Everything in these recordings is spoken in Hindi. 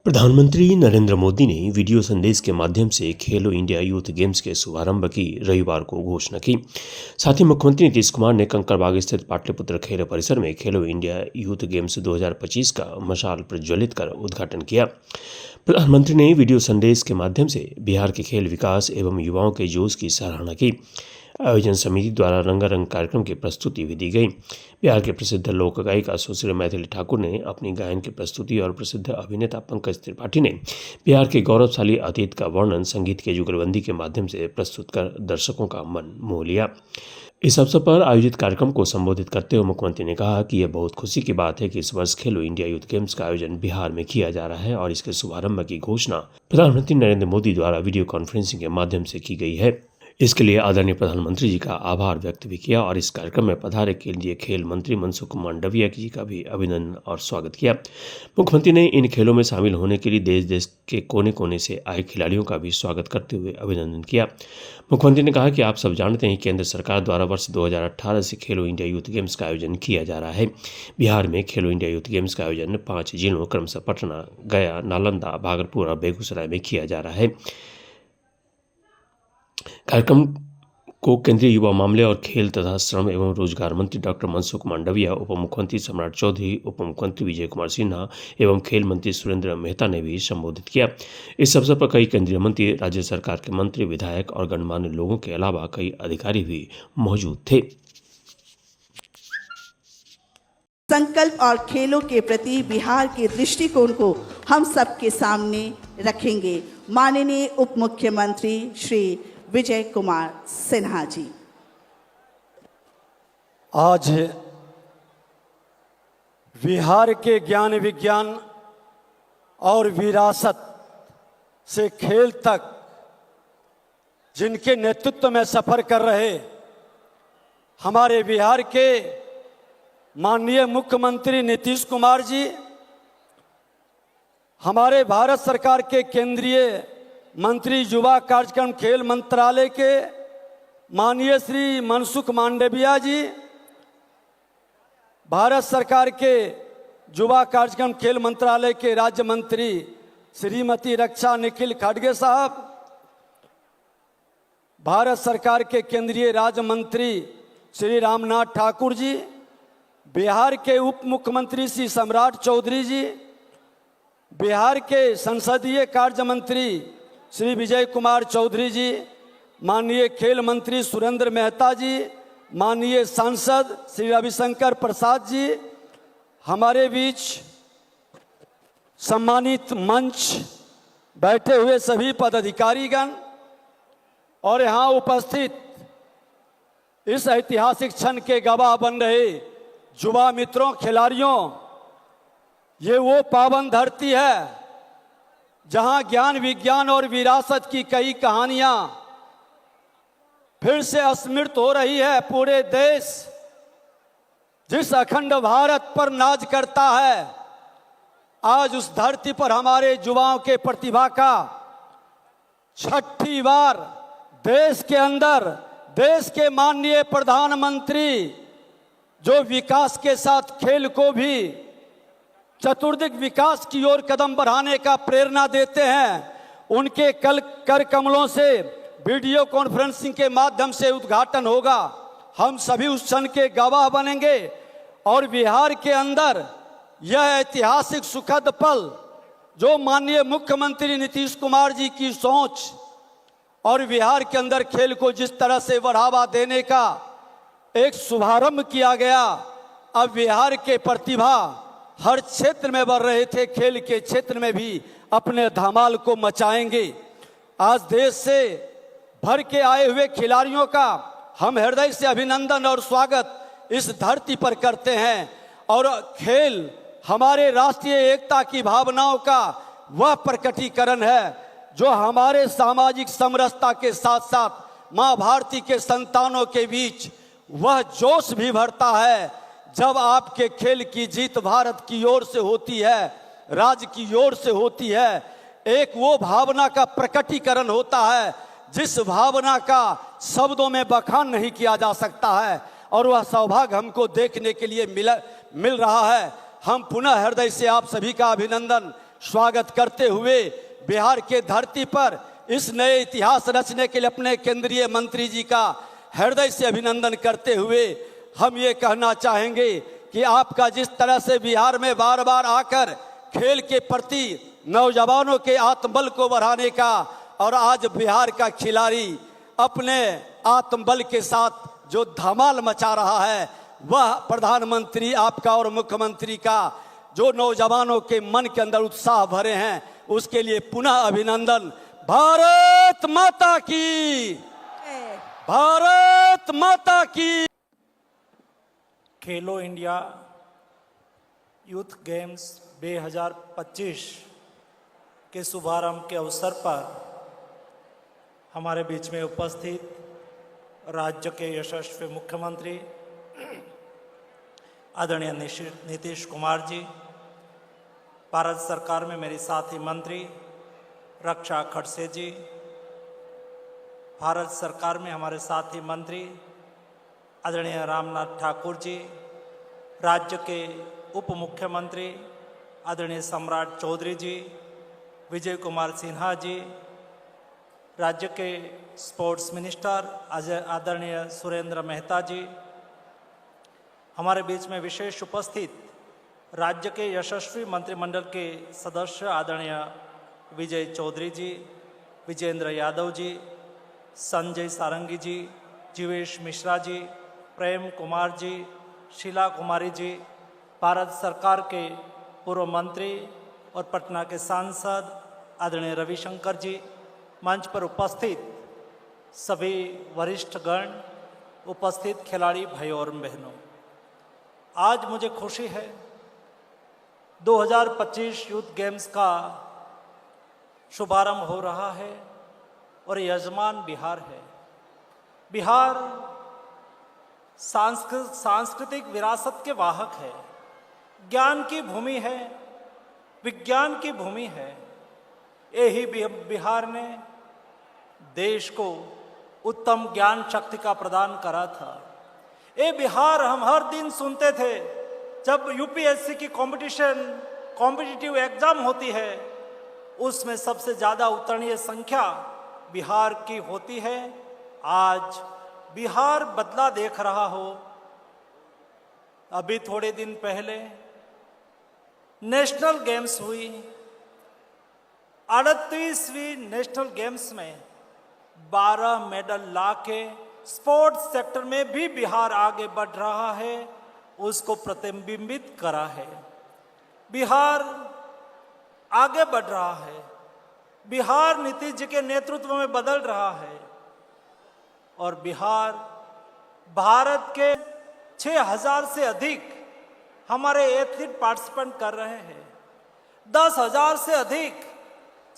प्रधानमंत्री नरेंद्र मोदी ने वीडियो संदेश के माध्यम से खेलो इंडिया यूथ गेम्स के शुभारंभ की रविवार को घोषणा की। साथ ही मुख्यमंत्री नीतीश कुमार ने कंकड़बाग स्थित पाटलिपुत्र खेल परिसर में खेलो इंडिया यूथ गेम्स 2025 का मशाल प्रज्वलित कर उद्घाटन किया। प्रधानमंत्री ने वीडियो संदेश के माध्यम से बिहार के खेल विकास एवं युवाओं के जोश की सराहना की। आयोजन समिति द्वारा रंगारंग कार्यक्रम की प्रस्तुति भी दी गई। बिहार के प्रसिद्ध लोक गायिका सुश्री मैथिली ठाकुर ने अपनी गायन की प्रस्तुति और प्रसिद्ध अभिनेता पंकज त्रिपाठी ने बिहार के गौरवशाली अतीत का वर्णन संगीत के जुगलबंदी के माध्यम से प्रस्तुत कर दर्शकों का मन मोह लिया। इस अवसर पर आयोजित कार्यक्रम को संबोधित करते हुए मुख्यमंत्री ने कहा कि यह बहुत खुशी की बात है कि इस वर्ष खेलो इंडिया यूथ गेम्स का आयोजन बिहार में किया जा रहा है और इसके शुभारंभ की घोषणा प्रधानमंत्री नरेंद्र मोदी द्वारा वीडियो कॉन्फ्रेंसिंग के माध्यम से की गई है। इसके लिए आदरणीय प्रधानमंत्री जी का आभार व्यक्त भी किया और इस कार्यक्रम में पधारे केंद्रीय खेल मंत्री मनसुख मांडविया जी का भी अभिनंदन और स्वागत किया। मुख्यमंत्री ने इन खेलों में शामिल होने के लिए देश देश के कोने कोने से आए खिलाड़ियों का भी स्वागत करते हुए अभिनंदन किया। मुख्यमंत्री ने कहा कि आप सब जानते हैं केंद्र सरकार द्वारा वर्ष 2018 से खेलो इंडिया यूथ गेम्स का आयोजन किया जा रहा है। बिहार में खेलो इंडिया यूथ गेम्स का आयोजन 5 जिलों क्रमशः पटना, गया, नालंदा, भागलपुर और बेगूसराय में किया जा रहा है। कार्यक्रम को केंद्रीय युवा मामले और खेल तथा श्रम एवं रोजगार मंत्री डॉक्टर मनसुख मांडविया, उप मुख्यमंत्री सम्राट चौधरी, उप मुख्यमंत्री विजय कुमार सिन्हा एवं खेल मंत्री सुरेंद्र मेहता ने भी संबोधित किया। इस अवसर पर कई केंद्रीय मंत्री, राज्य सरकार के मंत्री, विधायक और गणमान्य लोगों के अलावा कई अधिकारी भी मौजूद थे। संकल्प और खेलों के प्रति बिहार के दृष्टिकोण को हम सबके सामने रखेंगे। माननीय उप मुख्यमंत्री श्री विजय कुमार सिन्हा जी। आज बिहार के ज्ञान विज्ञान और विरासत से खेल तक जिनके नेतृत्व में सफर कर रहे हमारे बिहार के माननीय मुख्यमंत्री नीतीश कुमार जी, हमारे भारत सरकार के केंद्रीय मंत्री युवा कार्यक्रम खेल मंत्रालय के माननीय श्री मनसुख मांडविया जी, भारत सरकार के युवा कार्यक्रम खेल मंत्रालय के राज्य मंत्री श्रीमती रक्षा निखिल खड़गे साहब, भारत सरकार के केंद्रीय राज्य मंत्री श्री रामनाथ ठाकुर जी, बिहार के उप मुख्यमंत्री श्री सम्राट चौधरी जी, बिहार के संसदीय कार्य मंत्री श्री विजय कुमार चौधरी जी, माननीय खेल मंत्री सुरेंद्र मेहता जी, माननीय सांसद श्री रविशंकर प्रसाद जी, हमारे बीच सम्मानित मंच बैठे हुए सभी पदाधिकारीगण और यहाँ उपस्थित इस ऐतिहासिक क्षण के गवाह बन रहे युवा मित्रों, खिलाड़ियों, ये वो पावन धरती है जहां ज्ञान विज्ञान और विरासत की कई कहानियां फिर से स्मृत हो रही है। पूरे देश जिस अखंड भारत पर नाज करता है, आज उस धरती पर हमारे युवाओं के प्रतिभा का छठी बार देश के अंदर देश के माननीय प्रधानमंत्री जो विकास के साथ खेल को भी चतुर्दिक विकास की ओर कदम बढ़ाने का प्रेरणा देते हैं, उनके कल कर कमलों से वीडियो कॉन्फ्रेंसिंग के माध्यम से उद्घाटन होगा। हम सभी उस क्षण के गवाह बनेंगे और बिहार के अंदर यह ऐतिहासिक सुखद पल जो माननीय मुख्यमंत्री नीतीश कुमार जी की सोच और बिहार के अंदर खेल को जिस तरह से बढ़ावा देने का एक शुभारंभ किया गया, अब बिहार के प्रतिभा हर क्षेत्र में बढ़ रहे थे, खेल के क्षेत्र में भी अपने धमाल को मचाएंगे। आज देश से भर के आए हुए खिलाड़ियों का हम हृदय से अभिनंदन और स्वागत इस धरती पर करते हैं और खेल हमारे राष्ट्रीय एकता की भावनाओं का वह प्रकटीकरण है जो हमारे सामाजिक समरसता के साथ साथ माँ भारती के संतानों के बीच वह जोश भी भरता है जब आपके खेल की जीत भारत की ओर से होती है, राज्य की ओर से होती है। एक वो भावना का प्रकटीकरण होता है जिस भावना का शब्दों में बखान नहीं किया जा सकता है और वह सौभाग्य हमको देखने के लिए मिल रहा है। हम पुनः हृदय से आप सभी का अभिनंदन स्वागत करते हुए बिहार के धरती पर इस नए इतिहास रचने के लिए अपने केंद्रीय मंत्री जी का हृदय से अभिनंदन करते हुए हम ये कहना चाहेंगे कि आपका जिस तरह से बिहार में बार बार आकर खेल के प्रति नौजवानों के आत्मबल को बढ़ाने का और आज बिहार का खिलाड़ी अपने आत्मबल के साथ जो धमाल मचा रहा है, वह प्रधानमंत्री आपका और मुख्यमंत्री का जो नौजवानों के मन के अंदर उत्साह भरे हैं, उसके लिए पुनः अभिनंदन। भारत माता की, भारत माता की। खेलो इंडिया यूथ गेम्स 2025 के शुभारंभ के अवसर पर हमारे बीच में उपस्थित राज्य के यशस्वी मुख्यमंत्री आदरणीय नीतीश कुमार जी, भारत सरकार में मेरी साथी मंत्री रक्षा खड़से जी, भारत सरकार में हमारे साथी मंत्री आदरणीय रामनाथ ठाकुर जी, राज्य के उप मुख्यमंत्री आदरणीय सम्राट चौधरी जी, विजय कुमार सिन्हा जी, राज्य के स्पोर्ट्स मिनिस्टर आदरणीय सुरेंद्र मेहता जी, हमारे बीच में विशेष उपस्थित राज्य के यशस्वी मंत्रिमंडल के सदस्य आदरणीय विजय चौधरी जी, विजेंद्र यादव जी, संजय सारंगी जी, जीवेश मिश्रा जी, प्रेम कुमार जी, शीला कुमारी जी, भारत सरकार के पूर्व मंत्री और पटना के सांसद आदरणीय रविशंकर जी, मंच पर उपस्थित सभी वरिष्ठ गण, उपस्थित खिलाड़ी भाई और बहनों, आज मुझे खुशी है 2025 यूथ गेम्स का शुभारंभ हो रहा है और यजमान बिहार है। बिहार सांस्कृतिक विरासत के वाहक है, ज्ञान की भूमि है, विज्ञान की भूमि है। यही बिहार ने देश को उत्तम ज्ञान शक्ति का प्रदान करा था। ये बिहार हम हर दिन सुनते थे जब यूपीएससी की कॉम्पिटिटिव एग्जाम होती है, उसमें सबसे ज़्यादा उत्तीर्ण संख्या बिहार की होती है। आज बिहार बदला देख रहा हो। अभी थोड़े दिन पहले नेशनल गेम्स हुई, 38वीं नेशनल गेम्स में 12 मेडल लाके स्पोर्ट्स सेक्टर में भी बिहार आगे बढ़ रहा है, उसको प्रतिबिंबित करा है। बिहार आगे बढ़ रहा है, बिहार नीतीश जी के नेतृत्व में बदल रहा है और बिहार भारत के 6000 से अधिक हमारे एथलीट पार्टिसिपेंट कर रहे हैं। 10,000 से अधिक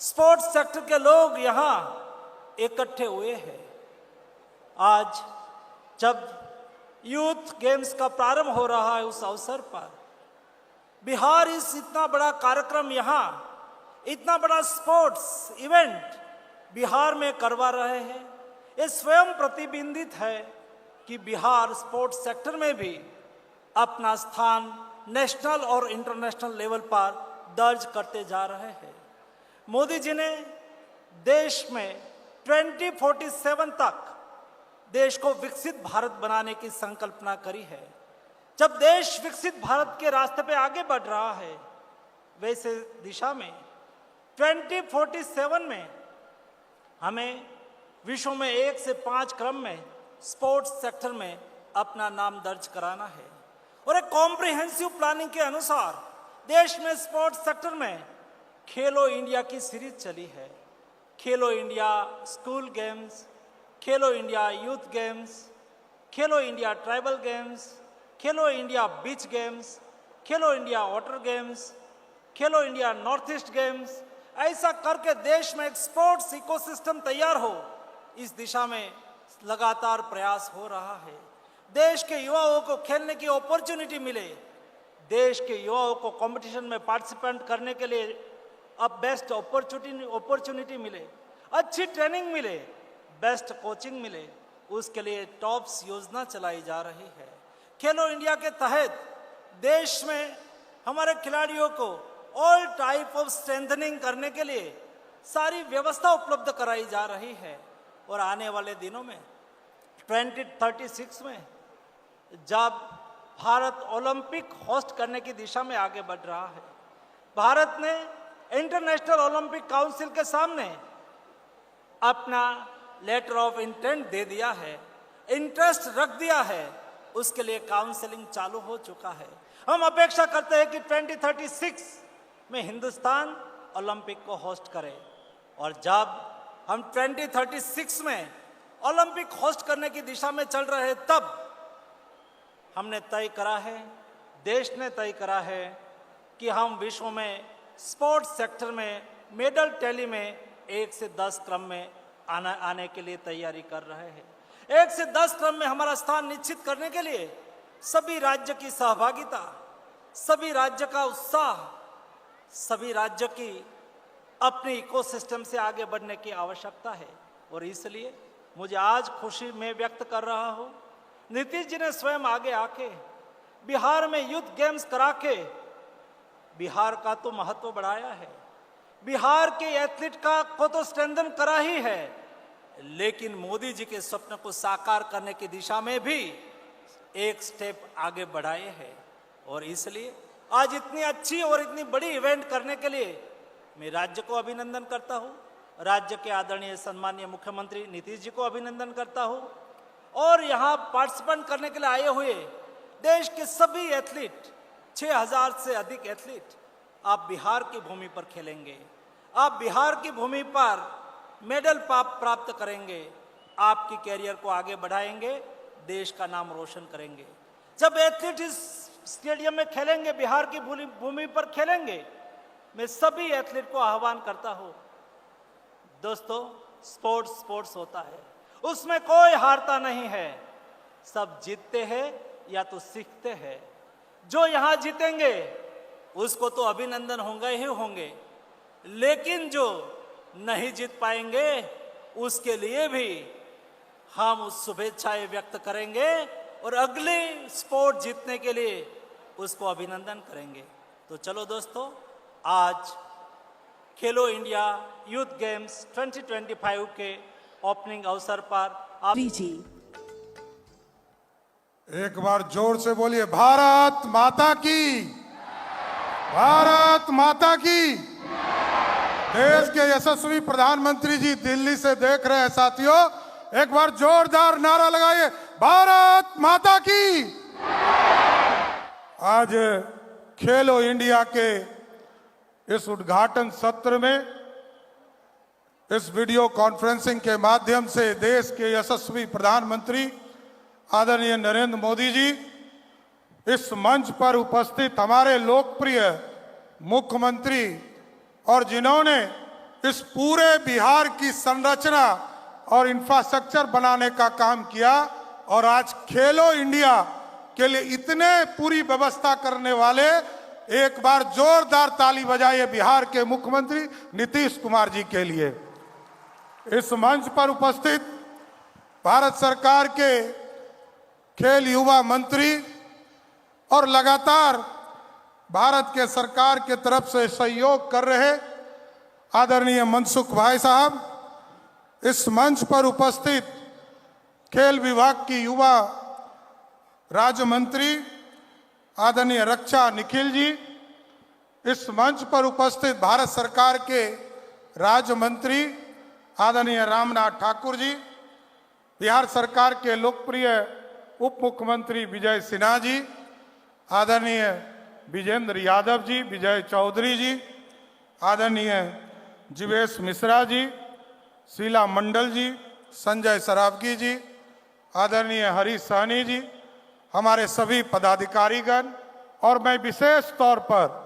स्पोर्ट्स सेक्टर के लोग यहाँ इकट्ठे हुए हैं। आज जब यूथ गेम्स का प्रारंभ हो रहा है, उस अवसर पर बिहार इस इतना बड़ा कार्यक्रम यहाँ, इतना बड़ा स्पोर्ट्स इवेंट बिहार में करवा रहे हैं। ये स्वयं प्रतिबिंबित है कि बिहार स्पोर्ट्स सेक्टर में भी अपना स्थान नेशनल और इंटरनेशनल लेवल पर दर्ज करते जा रहे हैं। मोदी जी ने देश में 2047 तक देश को विकसित भारत बनाने की संकल्पना करी है। जब देश विकसित भारत के रास्ते पे आगे बढ़ रहा है, वैसे दिशा में 2047 में हमें विश्व में 1 से 5 क्रम में स्पोर्ट्स सेक्टर में अपना नाम दर्ज कराना है। और एक कॉम्प्रिहेंसिव प्लानिंग के अनुसार देश में स्पोर्ट्स सेक्टर में खेलो इंडिया की सीरीज चली है। खेलो इंडिया स्कूल गेम्स, खेलो इंडिया यूथ गेम्स, खेलो इंडिया ट्राइबल गेम्स, खेलो इंडिया बीच गेम्स, खेलो इंडिया वाटर गेम्स, खेलो इंडिया नॉर्थ ईस्ट गेम्स। ऐसा करके देश में एक स्पोर्ट्स इकोसिस्टम तैयार हो, इस दिशा में लगातार प्रयास हो रहा है। देश के युवाओं को खेलने की अपॉर्चुनिटी मिले, देश के युवाओं को कंपटीशन में पार्टिसिपेंट करने के लिए अब बेस्ट अपॉर्चुनिटी मिले, अच्छी ट्रेनिंग मिले, बेस्ट कोचिंग मिले, उसके लिए टॉप्स योजना चलाई जा रही है। खेलो इंडिया के तहत देश में हमारे खिलाड़ियों को ऑल टाइप ऑफ स्ट्रेंथनिंग करने के लिए सारी व्यवस्था उपलब्ध कराई जा रही है। और आने वाले दिनों में 2036 में जब भारत ओलंपिक होस्ट करने की दिशा में आगे बढ़ रहा है, भारत ने इंटरनेशनल ओलंपिक काउंसिल के सामने अपना लेटर ऑफ इंटेंट दे दिया है, इंटरेस्ट रख दिया है, उसके लिए काउंसलिंग चालू हो चुका है। हम अपेक्षा करते हैं कि 2036 में हिंदुस्तान ओलंपिक को होस्ट करे। और जब हम 2036 में ओलंपिक होस्ट करने की दिशा में चल रहे हैं, तब हमने तय करा है, देश ने तय करा है कि हम विश्व में स्पोर्ट्स सेक्टर में मेडल टैली में 1 से 10 क्रम में आने के लिए तैयारी कर रहे हैं। 1 से 10 क्रम में हमारा स्थान निश्चित करने के लिए सभी राज्य की सहभागिता, सभी राज्य का उत्साह, सभी राज्य की अपने इकोसिस्टम से आगे बढ़ने की आवश्यकता है। और इसलिए मुझे आज खुशी में व्यक्त कर रहा हूँ, नीतीश जी ने स्वयं आगे आके बिहार में यूथ गेम्स करा के बिहार का तो महत्व बढ़ाया है, बिहार के एथलीट को तो स्ट्रेंथन करा ही है, लेकिन मोदी जी के स्वप्न को साकार करने की दिशा में भी एक स्टेप आगे बढ़ाए हैं। और इसलिए आज इतनी अच्छी और इतनी बड़ी इवेंट करने के लिए मैं राज्य को अभिनंदन करता हूँ, राज्य के आदरणीय सम्मानीय मुख्यमंत्री नीतीश जी को अभिनंदन करता हूँ, और यहाँ पार्टिसिपेंट करने के लिए आए हुए देश के सभी एथलीट, 6000 से अधिक एथलीट, आप बिहार की भूमि पर खेलेंगे, आप बिहार की भूमि पर मेडल प्राप्त करेंगे, आपकी कैरियर को आगे बढ़ाएंगे, देश का नाम रोशन करेंगे। जब एथलीट इस स्टेडियम में खेलेंगे, बिहार की भूमि पर खेलेंगे, मैं सभी एथलीट को आह्वान करता हूँ, दोस्तों स्पोर्ट्स होता है, उसमें कोई हारता नहीं है, सब जीतते हैं या तो सीखते हैं। जो यहाँ जीतेंगे उसको तो अभिनंदन होंगे ही होंगे, लेकिन जो नहीं जीत पाएंगे उसके लिए भी हम उस शुभेच्छाएं व्यक्त करेंगे और अगले स्पोर्ट जीतने के लिए उसको अभिनंदन करेंगे। तो चलो दोस्तों, आज खेलो इंडिया यूथ गेम्स 2025 के ओपनिंग अवसर पर आप जी एक बार जोर से बोलिए, भारत माता की, भारत माता की। देश के यशस्वी प्रधानमंत्री जी दिल्ली से देख रहे हैं साथियों, एक बार जोरदार नारा लगाइए, भारत माता की। आज खेलो इंडिया के इस उद्घाटन सत्र में इस वीडियो कॉन्फ्रेंसिंग के माध्यम से देश के यशस्वी प्रधानमंत्री आदरणीय नरेंद्र मोदी जी, इस मंच पर उपस्थित हमारे लोकप्रिय मुख्यमंत्री और जिन्होंने इस पूरे बिहार की संरचना और इंफ्रास्ट्रक्चर बनाने का काम किया, और आज खेलो इंडिया के लिए इतने पूरी व्यवस्था करने वाले, एक बार जोरदार ताली बजाइए बिहार के मुख्यमंत्री नीतीश कुमार जी के लिए। इस मंच पर उपस्थित भारत सरकार के खेल युवा मंत्री और लगातार भारत के सरकार के तरफ से सहयोग कर रहे आदरणीय मनसुख भाई साहब, इस मंच पर उपस्थित खेल विभाग की युवा राज्य मंत्री आदरणीय रक्षा निखिल जी, इस मंच पर उपस्थित भारत सरकार के राज्य मंत्री आदरणीय रामनाथ ठाकुर जी, बिहार सरकार के लोकप्रिय उप मुख्यमंत्री विजय सिन्हा जी, आदरणीय विजेंद्र यादव जी, विजय चौधरी जी, आदरणीय जीवेश मिश्रा जी, शीला मंडल जी, संजय सरावगी जी, आदरणीय हरीश सहनी जी, हमारे सभी पदाधिकारीगण, और मैं विशेष तौर पर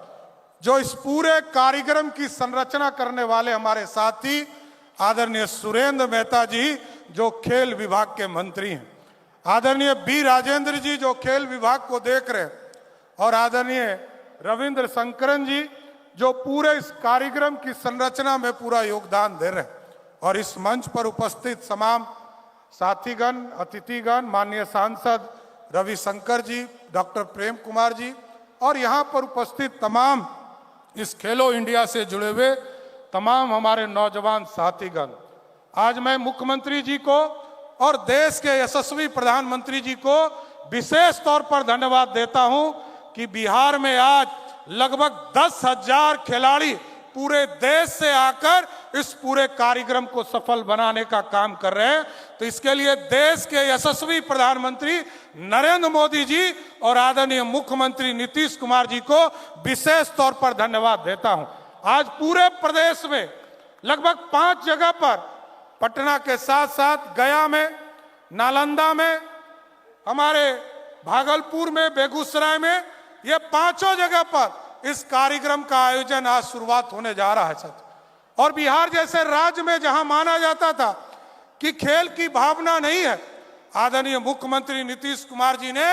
जो इस पूरे कार्यक्रम की संरचना करने वाले हमारे साथी आदरणीय सुरेंद्र मेहता जी जो खेल विभाग के मंत्री हैं, आदरणीय बी राजेंद्र जी जो खेल विभाग को देख रहे हैं, और आदरणीय रविंद्र शंकरन जी जो पूरे इस कार्यक्रम की संरचना में पूरा योगदान दे रहे हैं, और इस मंच पर उपस्थित तमाम साथीगण, अतिथिगण, माननीय सांसद रविशंकर जी, डॉक्टर प्रेम कुमार जी, और यहाँ पर उपस्थित तमाम इस खेलो इंडिया से जुड़े हुए तमाम हमारे नौजवान साथीगण, आज मैं मुख्यमंत्री जी को और देश के यशस्वी प्रधानमंत्री जी को विशेष तौर पर धन्यवाद देता हूं कि बिहार में आज लगभग 10,000 खिलाड़ी पूरे देश से आकर इस पूरे कार्यक्रम को सफल बनाने का काम कर रहे हैं। तो इसके लिए देश के यशस्वी प्रधानमंत्री नरेंद्र मोदी जी और आदरणीय मुख्यमंत्री नीतीश कुमार जी को विशेष तौर पर धन्यवाद देता हूं। आज पूरे प्रदेश में लगभग 5 जगह पर, पटना के साथ साथ गया में, नालंदा में, हमारे भागलपुर में, बेगूसराय में, ये 5 जगह पर इस कार्यक्रम का आयोजन आज शुरुआत होने जा रहा है साथ। और बिहार जैसे राज्य में जहां माना जाता था कि खेल की भावना नहीं है, आदरणीय मुख्यमंत्री नीतीश कुमार जी ने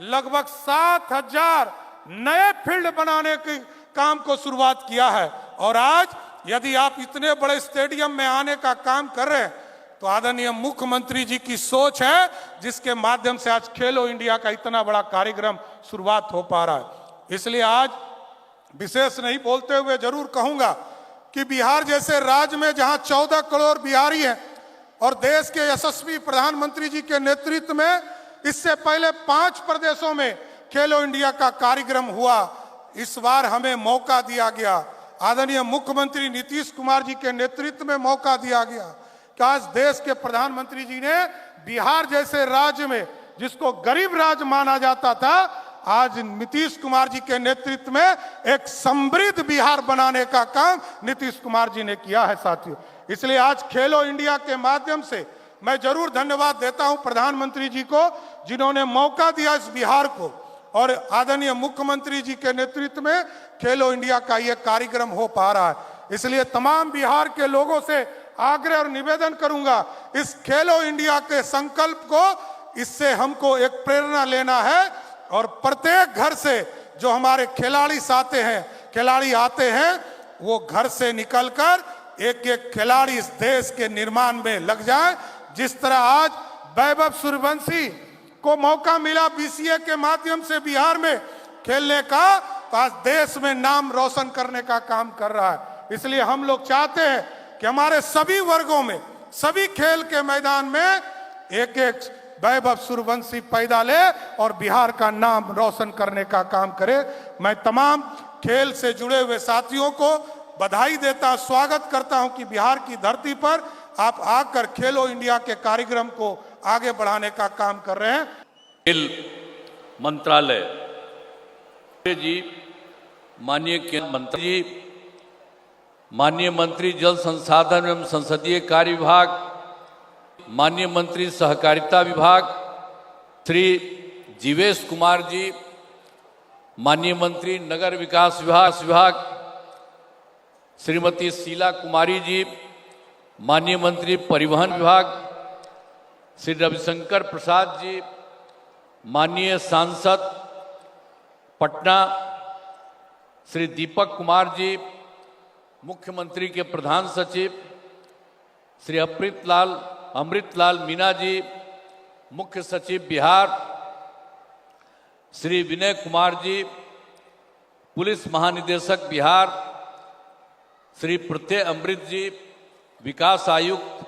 लगभग 7,000 नए फील्ड बनाने के काम को शुरुआत किया है। और आज यदि आप इतने बड़े स्टेडियम में आने का काम कर रहे हैं तो आदरणीय मुख्यमंत्री जी की सोच है, जिसके माध्यम से आज खेलो इंडिया का इतना बड़ा कार्यक्रम शुरुआत हो पा रहा है। इसलिए आज विशेष नहीं बोलते हुए जरूर कहूंगा कि बिहार जैसे राज्य में जहां 14 करोड़ बिहारी हैं और देश के यशस्वी प्रधानमंत्री जी के नेतृत्व में इससे पहले 5 प्रदेशों में खेलो इंडिया का कार्यक्रम हुआ, इस बार हमें मौका दिया गया, आदरणीय मुख्यमंत्री नीतीश कुमार जी के नेतृत्व में मौका दिया गया कि आज देश के प्रधानमंत्री जी ने बिहार जैसे राज्य में, जिसको गरीब राज्य माना जाता था, आज नीतीश कुमार जी के नेतृत्व में एक समृद्ध बिहार बनाने का काम नीतीश कुमार जी ने किया है साथियों। इसलिए आज खेलो इंडिया के माध्यम से मैं जरूर धन्यवाद देता हूं प्रधानमंत्री जी को, जिन्होंने मौका दिया इस बिहार को, और आदरणीय मुख्यमंत्री जी के नेतृत्व में खेलो इंडिया का यह कार्यक्रम हो पा रहा है। इसलिए तमाम बिहार के लोगों से आग्रह और निवेदन करूंगा, इस खेलो इंडिया के संकल्प को, इससे हमको एक प्रेरणा लेना है और प्रत्येक घर से जो हमारे खिलाड़ी आते हैं वो घर से निकलकर एक एक खिलाड़ी इस देश के निर्माण में लग जाए। जिस तरह आज वैभव सूर्यवंशी को मौका मिला बीसीए के माध्यम से बिहार में खेलने का, तो आज देश में नाम रोशन करने का काम कर रहा है। इसलिए हम लोग चाहते हैं कि हमारे सभी वर्गों में, सभी खेल के मैदान में एक एक वैभव सूर्यवंशी पैदा ले और बिहार का नाम रोशन करने का काम करे। मैं तमाम खेल से जुड़े हुए साथियों को बधाई देता, स्वागत करता हूं कि बिहार की धरती पर आप आकर खेलो इंडिया के कार्यक्रम को आगे बढ़ाने का काम कर रहे हैं। खेल मंत्रालय जी, माननीय केंद्रीय मंत्री जी, माननीय मंत्री जल संसाधन एवं संसदीय कार्य विभाग, माननीय मंत्री सहकारिता विभाग श्री जीवेश कुमार जी, माननीय मंत्री नगर विकास विभाग श्रीमती शीला कुमारी जी, माननीय मंत्री परिवहन विभाग श्री रविशंकर प्रसाद जी, माननीय सांसद पटना श्री दीपक कुमार जी, मुख्यमंत्री के प्रधान सचिव श्री अमृतलाल मीना जी, मुख्य सचिव बिहार श्री विनय कुमार जी, पुलिस महानिदेशक बिहार श्री प्रत्यय अमृत जी, विकास आयुक्त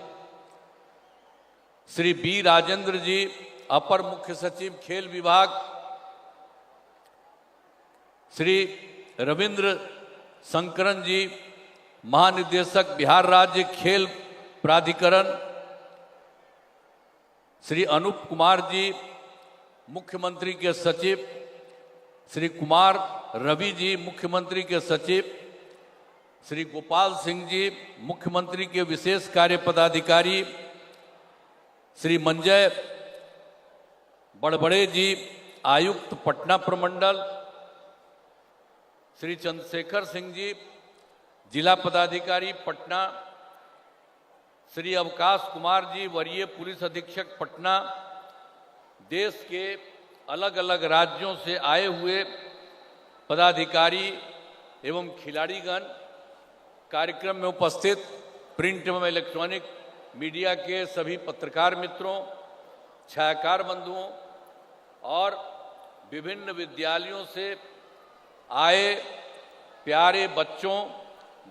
श्री बी राजेंद्र जी, अपर मुख्य सचिव खेल विभाग श्री रविंद्र शंकरन जी, महानिदेशक बिहार राज्य खेल प्राधिकरण श्री अनूप कुमार जी, मुख्यमंत्री के सचिव श्री कुमार रवि जी, मुख्यमंत्री के सचिव श्री गोपाल सिंह जी, मुख्यमंत्री के विशेष कार्य पदाधिकारी श्री मंजय बड़बड़े जी, आयुक्त पटना प्रमंडल श्री चंद्रशेखर सिंह जी, जिला पदाधिकारी पटना श्री अवकाश कुमार जी, वरीय पुलिस अधीक्षक पटना, देश के अलग अलग राज्यों से आए हुए पदाधिकारी एवं खिलाड़ीगण, कार्यक्रम में उपस्थित प्रिंट एवं इलेक्ट्रॉनिक मीडिया के सभी पत्रकार मित्रों, छायाकार बंधुओं और विभिन्न विद्यालयों से आए प्यारे बच्चों,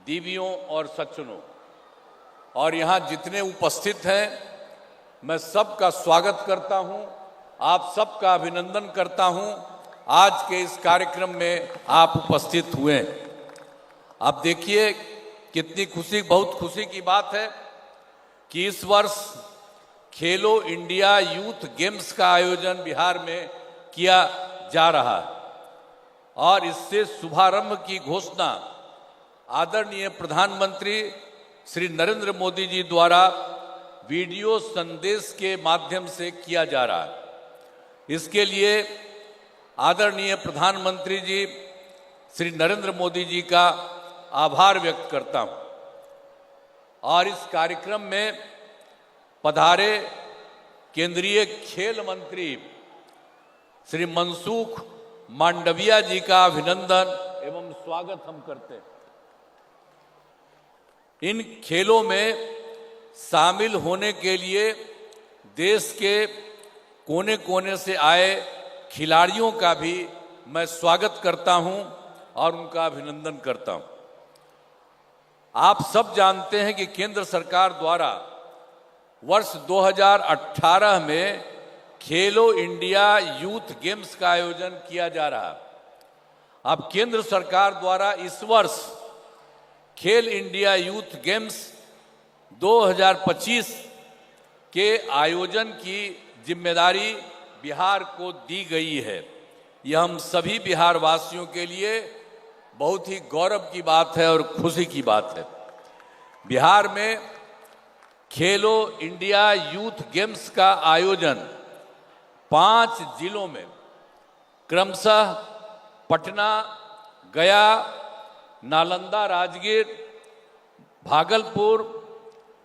दीवियों और सज्जनों, और यहाँ जितने उपस्थित हैं, मैं सबका स्वागत करता हूँ, आप सबका अभिनंदन करता हूँ। आज के इस कार्यक्रम में आप उपस्थित हुए हैं। आप देखिए कितनी खुशी, बहुत खुशी की बात है कि इस वर्ष खेलो इंडिया यूथ गेम्स का आयोजन बिहार में किया जा रहा है और इससे शुभारंभ की घोषणा आदरणीय प्रधानमंत्री श्री नरेंद्र मोदी जी द्वारा वीडियो संदेश के माध्यम से किया जा रहा है। इसके लिए आदरणीय प्रधानमंत्री जी श्री नरेंद्र मोदी जी का आभार व्यक्त करता हूं और इस कार्यक्रम में पधारे केंद्रीय खेल मंत्री श्री मनसुख मांडविया जी का अभिनंदन एवं स्वागत हम करते हैं। इन खेलों में शामिल होने के लिए देश के कोने कोने से आए खिलाड़ियों का भी मैं स्वागत करता हूं और उनका अभिनंदन करता हूं। आप सब जानते हैं कि केंद्र सरकार द्वारा वर्ष 2018 में खेलो इंडिया यूथ गेम्स का आयोजन किया जा रहा है। अब केंद्र सरकार द्वारा इस वर्ष खेल इंडिया यूथ गेम्स 2025 के आयोजन की जिम्मेदारी बिहार को दी गई है। यह हम सभी बिहार वासियों के लिए बहुत ही गौरव की बात है और खुशी की बात है। बिहार में खेलो इंडिया यूथ गेम्स का आयोजन 5 जिलों में क्रमशः पटना, गया, नालंदा, राजगीर, भागलपुर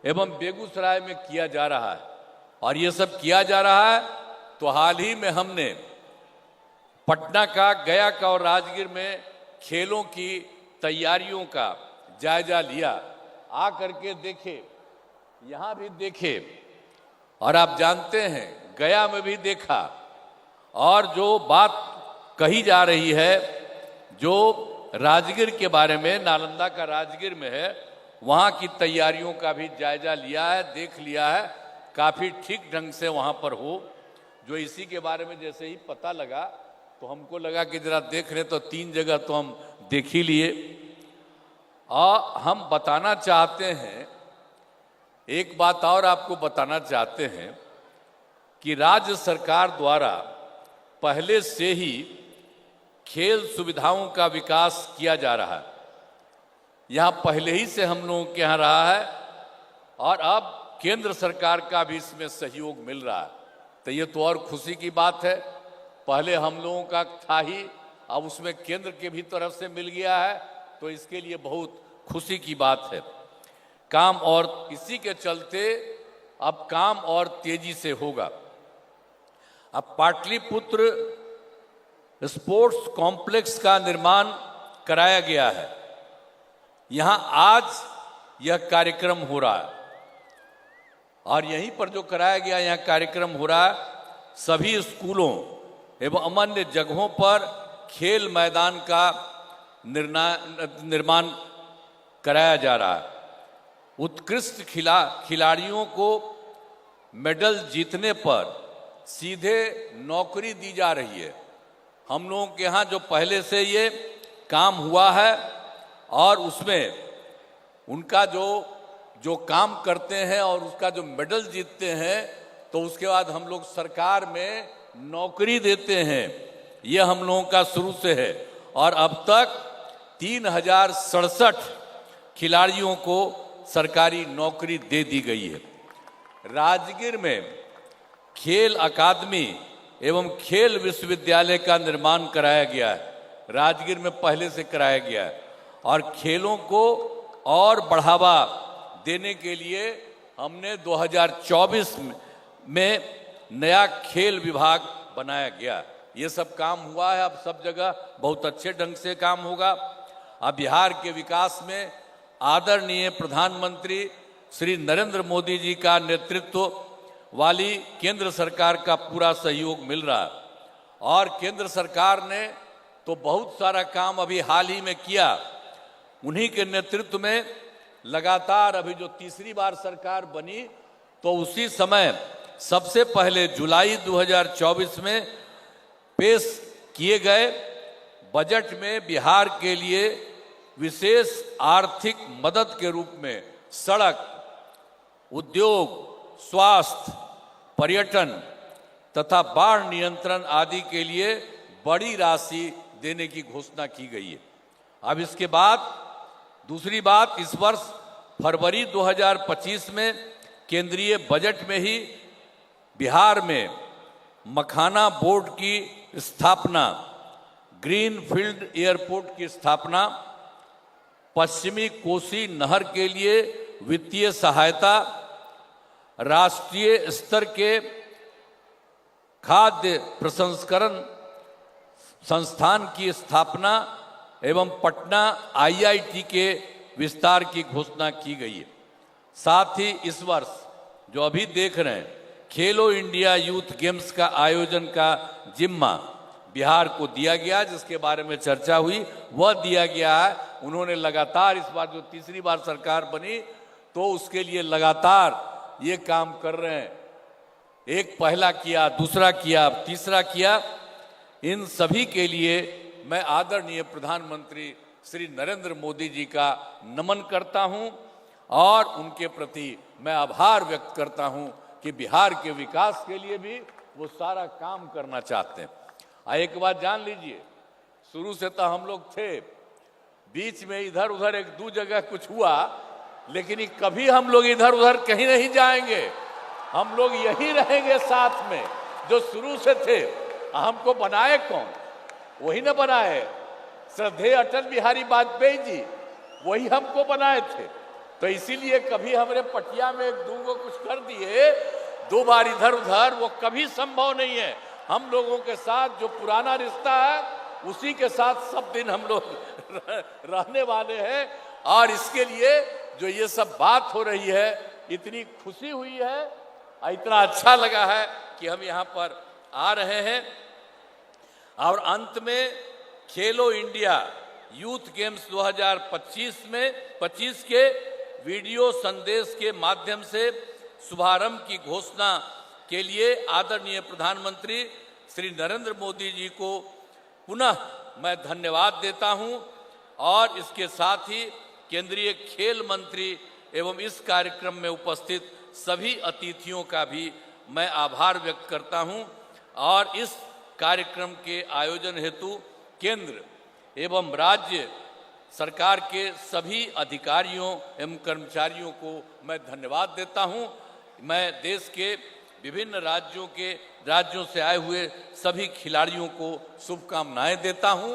एवं बेगूसराय में किया जा रहा है। और ये सब किया जा रहा है तो हाल ही में हमने पटना का, गया का और राजगीर में खेलों की तैयारियों का जायजा लिया। आ करके देखे, यहाँ भी देखे और आप जानते हैं गया में भी देखा। और जो बात कही जा रही है, जो राजगीर के बारे में, नालंदा का राजगीर में है, वहाँ की तैयारियों का भी जायजा लिया है, देख लिया है। काफ़ी ठीक ढंग से वहाँ पर हो। जो इसी के बारे में जैसे ही पता लगा तो हमको लगा कि जरा देख रहे, तो 3 जगह तो हम देख ही लिए। और हम बताना चाहते हैं, एक बात और आपको बताना चाहते हैं कि राज्य सरकार द्वारा पहले से ही खेल सुविधाओं का विकास किया जा रहा है। यहाँ पहले ही से हम लोगों के यहाँ रहा है और अब केंद्र सरकार का भी इसमें सहयोग मिल रहा है। तो ये तो और खुशी की बात है। पहले हम लोगों का था ही, अब उसमें केंद्र के भी तरफ से मिल गया है, तो इसके लिए बहुत खुशी की बात है। काम और इसी के चलते अब काम और तेजी से होगा। अब पाटलिपुत्र स्पोर्ट्स कॉम्प्लेक्स का निर्माण कराया गया है। यहाँ आज यह कार्यक्रम हो रहा है और यहीं पर जो कराया गया यहाँ कार्यक्रम हो रहा है, सभी स्कूलों एवं अन्य जगहों पर खेल मैदान का निर्माण कराया जा रहा है। उत्कृष्ट खिलाड़ियों को मेडल जीतने पर सीधे नौकरी दी जा रही है। हम लोगों के यहाँ जो पहले से ये काम हुआ है और उसमें उनका जो काम करते हैं और उसका जो मेडल जीतते हैं, तो उसके बाद हम लोग सरकार में नौकरी देते हैं। ये हम लोगों का शुरू से है और अब तक 3067 खिलाड़ियों को सरकारी नौकरी दे दी गई है। राजगीर में खेल अकादमी एवं खेल विश्वविद्यालय का निर्माण कराया गया है। राजगीर में पहले से कराया गया है और खेलों को और बढ़ावा देने के लिए हमने 2024 में नया खेल विभाग बनाया गया। ये सब काम हुआ है। अब सब जगह बहुत अच्छे ढंग से काम होगा। अब बिहार के विकास में आदरणीय प्रधानमंत्री श्री नरेंद्र मोदी जी का नेतृत्व वाली केंद्र सरकार का पूरा सहयोग मिल रहा है और केंद्र सरकार ने तो बहुत सारा काम अभी हाल ही में किया उन्हीं के नेतृत्व में लगातार अभी जो तीसरी बार सरकार बनी, तो उसी समय सबसे पहले जुलाई 2024 में पेश किए गए बजट में बिहार के लिए विशेष आर्थिक मदद के रूप में सड़क, उद्योग, स्वास्थ्य, पर्यटन तथा बाढ़ नियंत्रण आदि के लिए बड़ी राशि देने की घोषणा की गई है। अब इसके बाद दूसरी बात, इस वर्ष फरवरी 2025 में केंद्रीय बजट में ही बिहार में मखाना बोर्ड की स्थापना, ग्रीन फील्ड एयरपोर्ट की स्थापना, पश्चिमी कोसी नहर के लिए वित्तीय सहायता, राष्ट्रीय स्तर के खाद्य प्रसंस्करण संस्थान की स्थापना एवं पटना IIT के विस्तार की घोषणा की गई है। साथ ही इस वर्ष जो अभी देख रहे हैं, खेलो इंडिया यूथ गेम्स का आयोजन का जिम्मा बिहार को दिया गया, जिसके बारे में चर्चा हुई, वह दिया गया है। उन्होंने लगातार इस बार जो तीसरी बार सरकार बनी, तो उसके लिए लगातार ये काम कर रहे हैं। एक पहला किया, दूसरा किया, तीसरा किया। इन सभी के लिए मैं आदरणीय प्रधानमंत्री श्री नरेंद्र मोदी जी का नमन करता हूं और उनके प्रति मैं आभार व्यक्त करता हूं कि बिहार के विकास के लिए भी वो सारा काम करना चाहते हैं। एक बात जान लीजिए, शुरू से तो हम लोग थे, बीच में इधर उधर एक दो जगह कुछ हुआ, लेकिन कभी हम लोग इधर उधर कहीं नहीं जाएंगे। हम लोग यही रहेंगे साथ में, जो शुरू से थे। हमको बनाए कौन? वही ना बनाए, श्रद्धेय अटल बिहारी वाजपेयी जी, वही हमको बनाए थे। तो इसीलिए कभी हमने पटिया में एक दूगो कुछ कर दिए, दो बार इधर उधर, वो कभी संभव नहीं है। हम लोगों के साथ जो पुराना रिश्ता है, उसी के साथ सब दिन हम लोग रहने वाले हैं। और इसके लिए जो ये सब बात हो रही है, इतनी खुशी हुई है, इतना अच्छा लगा है कि हम यहाँ पर आ रहे हैं। और अंत में खेलो इंडिया यूथ गेम्स 2025 के वीडियो संदेश के माध्यम से शुभारंभ की घोषणा के लिए आदरणीय प्रधानमंत्री श्री नरेंद्र मोदी जी को पुनः मैं धन्यवाद देता हूं। और इसके साथ ही केंद्रीय खेल मंत्री एवं इस कार्यक्रम में उपस्थित सभी अतिथियों का भी मैं आभार व्यक्त करता हूं। और इस कार्यक्रम के आयोजन हेतु केंद्र एवं राज्य सरकार के सभी अधिकारियों एवं कर्मचारियों को मैं धन्यवाद देता हूं। मैं देश के विभिन्न राज्यों से आए हुए सभी खिलाड़ियों को शुभकामनाएं देता हूं।